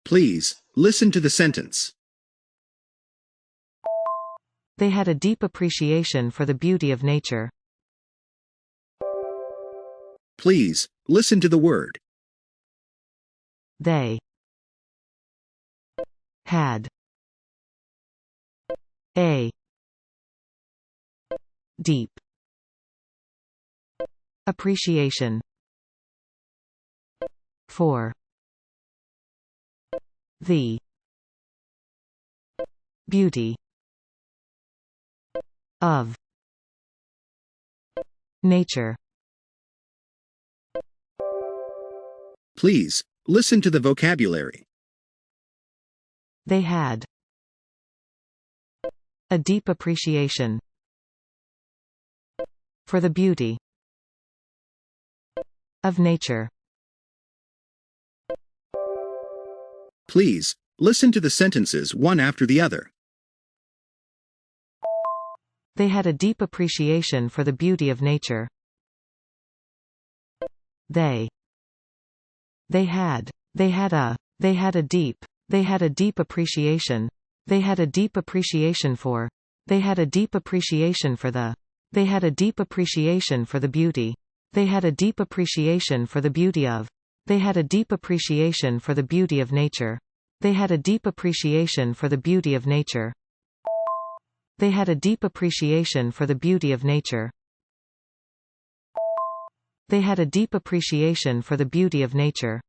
Please, listen to the sentence. They had a deep appreciation for the beauty of nature. Please, listen to the word. They had a deep appreciation for the beauty of nature. Please, listen to the vocabulary. They had a deep appreciation for the beauty of nature. Please, listen to the sentences one after the other. They had a deep appreciation for the beauty of nature. They had a deep appreciation. They had a deep appreciation for. They had a deep appreciation for the. They had a deep appreciation for the beauty. They had a deep appreciation for the beauty of. They had a deep appreciation for the beauty of nature. They had a deep appreciation for the beauty of nature. They had a deep appreciation for the beauty of nature. They had a deep appreciation for the beauty of nature.